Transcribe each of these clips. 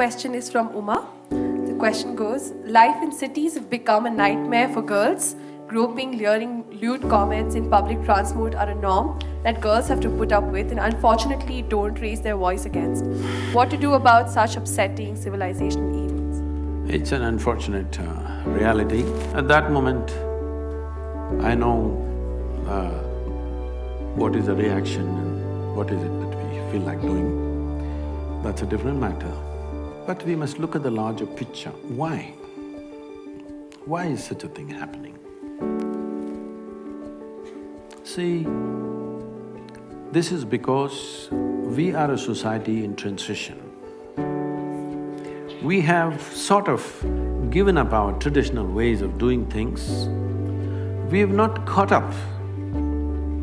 question is from Uma. The question goes, life in cities have become a nightmare for girls. Groping, leering, lewd comments in public transport are a norm that girls have to put up with and unfortunately don't raise their voice against. What to do about such upsetting civilizational evils? It's an unfortunate reality. At that moment, I know what is the reaction and what is it that we feel like doing. That's a different matter. But we must look at the larger picture. Why? Why is such a thing happening? See, this is because we are a society in transition. We have sort of given up our traditional ways of doing things. We have not caught up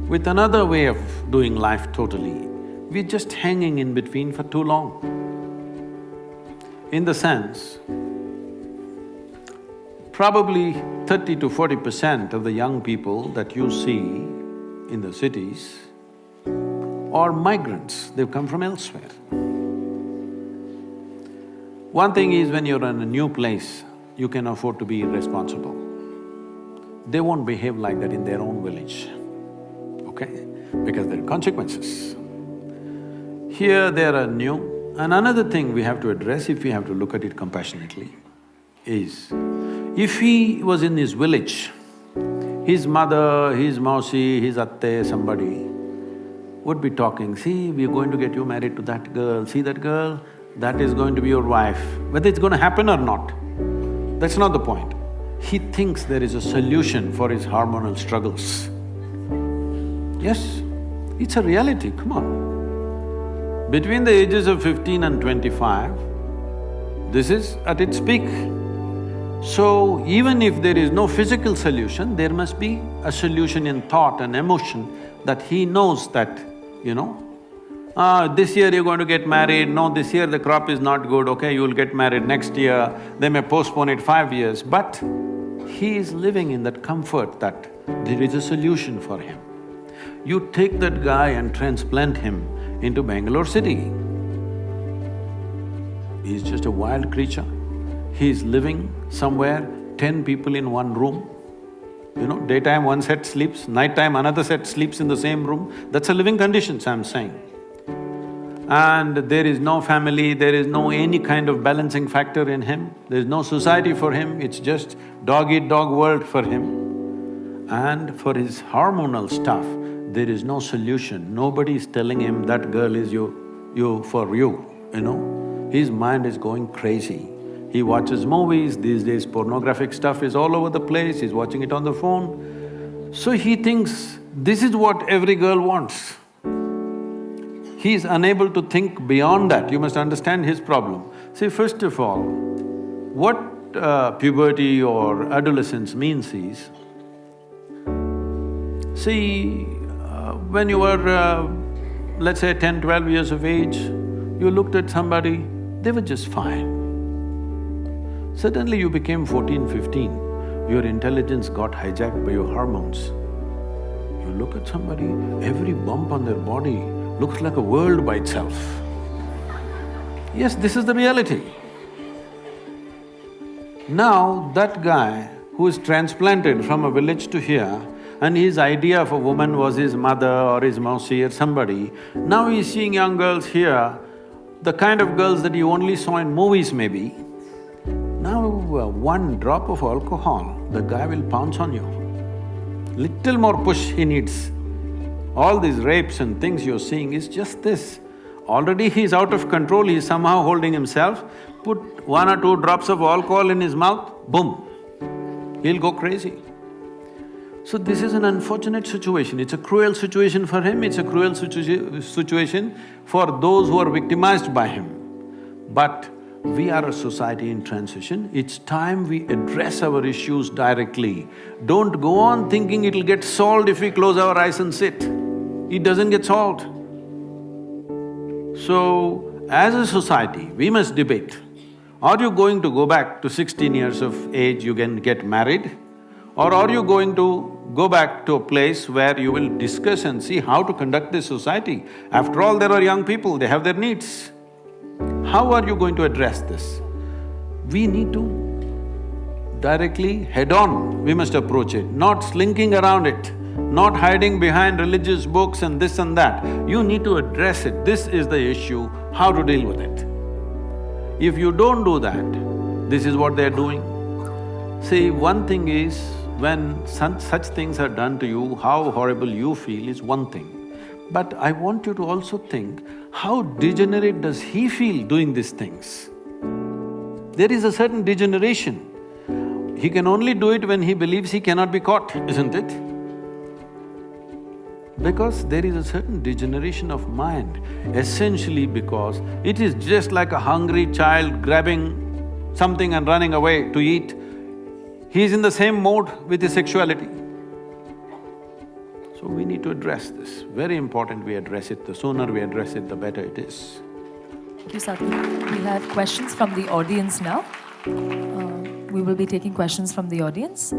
with another way of doing life totally. We're just hanging in between for too long. In the sense, probably 30 to 40% of the young people that you see in the cities are migrants, they've come from elsewhere. One thing is, when you're in a new place, you can afford to be irresponsible. They won't behave like that in their own village, okay? Because there are consequences. Here they are new. And another thing we have to address, if we have to look at it compassionately, is if he was in his village, his mother, his mausi, his atte, somebody would be talking, see, we're going to get you married to that girl, see that girl? That is going to be your wife. Whether it's going to happen or not, that's not the point. He thinks there is a solution for his hormonal struggles. Yes, it's a reality, come on. Between the ages of 15 and 25, this is at its peak. So, even if there is no physical solution, there must be a solution in thought and emotion that he knows that, this year you're going to get married, no, this year the crop is not good, okay, you'll get married next year, they may postpone it 5 years, but he is living in that comfort that there is a solution for him. You take that guy and transplant him into Bangalore city. He's just a wild creature. He's living somewhere, 10 people in one room. Daytime one set sleeps, nighttime another set sleeps in the same room. That's a living conditions, I'm saying. And there is no family, there is no any kind of balancing factor in him, there's no society for him, it's just dog-eat-dog world for him. And for his hormonal stuff, there is no solution. Nobody is telling him that girl is for you. His mind is going crazy. He watches movies, these days pornographic stuff is all over the place, he's watching it on the phone. So he thinks this is what every girl wants. He is unable to think beyond that, you must understand his problem. See, first of all, what puberty or adolescence means is, see, when you were, let's say 10, 12 years of age, you looked at somebody, they were just fine. Suddenly you became 14, 15, your intelligence got hijacked by your hormones. You look at somebody, every bump on their body looks like a world by itself. Yes, this is the reality. Now, that guy who is transplanted from a village to here, and his idea of a woman was his mother or his mausi or somebody, now he's seeing young girls here, the kind of girls that you only saw in movies maybe. Now, one drop of alcohol, the guy will pounce on you. Little more push he needs. All these rapes and things you're seeing is just this. Already he's out of control, he's somehow holding himself, put 1 or 2 drops of alcohol in his mouth, boom, he'll go crazy. So this is an unfortunate situation, it's a cruel situation for him, it's a cruel situation for those who are victimized by him. But we are a society in transition, it's time we address our issues directly. Don't go on thinking it'll get solved if we close our eyes and sit. It doesn't get solved. So, as a society, we must debate. Are you going to go back to 16 years of age, you can get married? Or are you going to go back to a place where you will discuss and see how to conduct this society? After all, there are young people, they have their needs. how are you going to address this? We need to directly, head-on, we must approach it, not slinking around it, not hiding behind religious books and this and that. You need to address it. This is the issue, how to deal with it. If you don't do that, this is what they're doing. See, one thing is, when such things are done to you, how horrible you feel is one thing. But I want you to also think, how degenerate does he feel doing these things? There is a certain degeneration. He can only do it when he believes he cannot be caught, isn't it? Because there is a certain degeneration of mind, essentially because it is just like a hungry child grabbing something and running away to eat. He is in the same mode with his sexuality. So we need to address this. Very important we address it. The sooner we address it, the better it is. Thank you, Sadhguru. We have questions from the audience now. We will be taking questions from the audience.